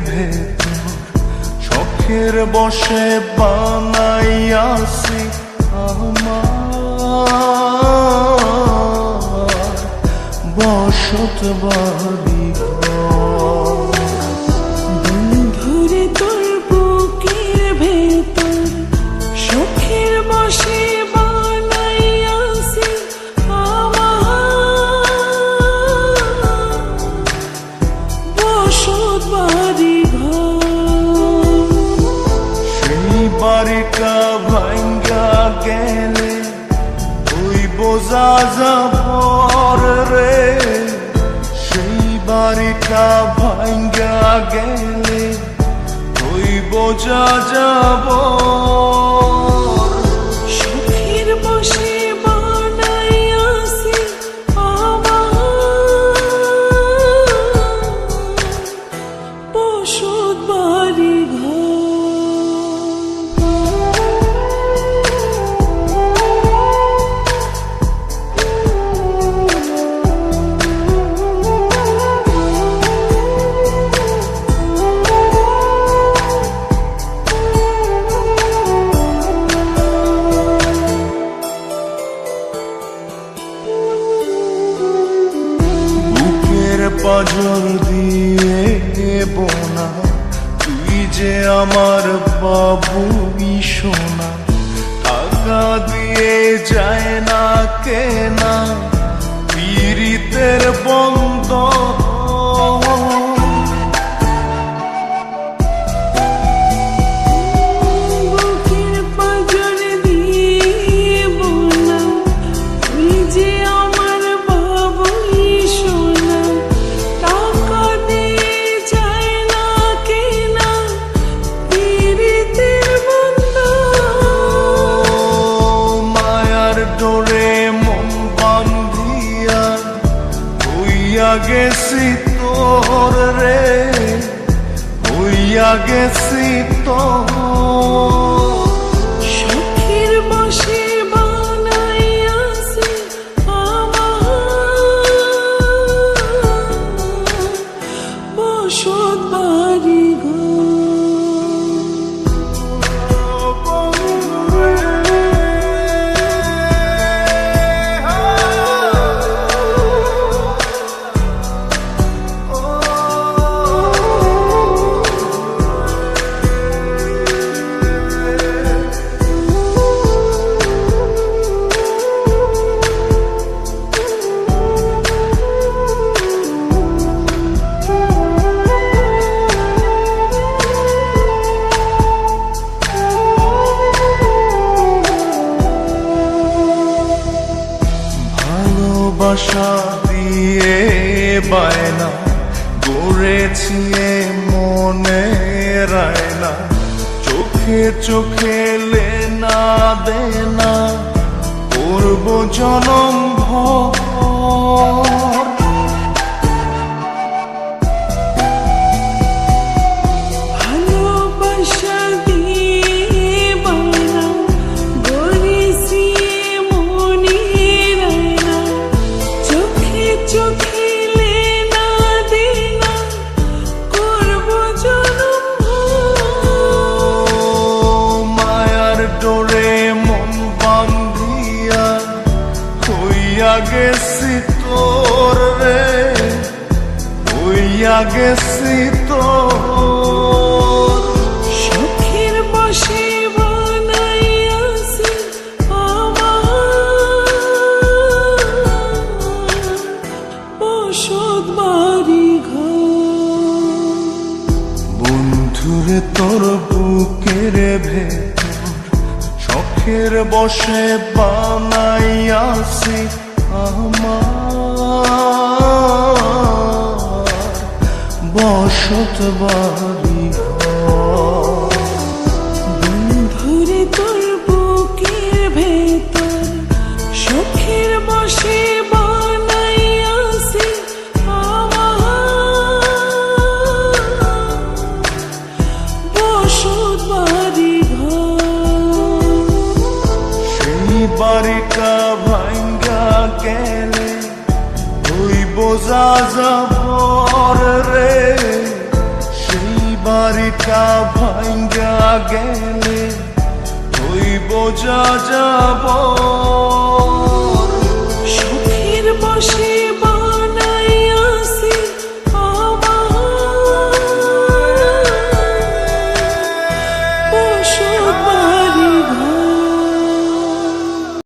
ভেতর শখের বসে বানাইয়াছি আমার বসত বাড়ি ঘর। বন্ধুরে তোর বুকের ভেতর শখের বসে বানাইয়াছি আমার বসত বাড়ি ঘর। সেই বাড়িটা ভাঙ্গা গেলে ওই বোঝা যাবর রে, সেই বাড়িটা ভাঙ্গা গেলে ওই বোঝা যাব। শখের বসে বানাইয়াছি আমার বসত বাড়ি ঘর। পাজর দিয়ে বোনা তুই যে আমার বাবুই সোনা, টাকা দিয়ে যায় না কেনা পীড়িতের বন্ধ। গেছি তোর রে, হইয়া গেছি তোর। শখের বসে বানাইয়াছি আমার বসত বাড়ি ঘর। ভালোবাসা দিয়ে বায়না গড়েছি মনে রায়না, চোখে চোখে লেনা দেনা করব জনম ভর। ভালোবাসা দিয়ে বায়না গড়েছি মনে রায়না, চোখে চোখে লেনা দেনা করব জনম ভর। মায়ার ডোরে মন বান্ধিয়া হইয়া গেছি তোর রে, হইয়া গেছি তোর। শখের বসে বানাইয়াছি আমার বসত বাড়ি ঘর। বন্ধুরে তোর বুকের ভেতর শখের বসে বানাইয়াছি আমার বসত বাড়ি ঘর। বন্ধুরে তোর বুকের ভেতর শখের বসে বানাইয়াছি আমার বসত বাড়ি ঘর। সেই বাড়িটা ভাঙ্গা গেলে ওই বোঝা যাবর রে, সেই বাড়িটা ভাঙ্গা গেলে হইব যা যাব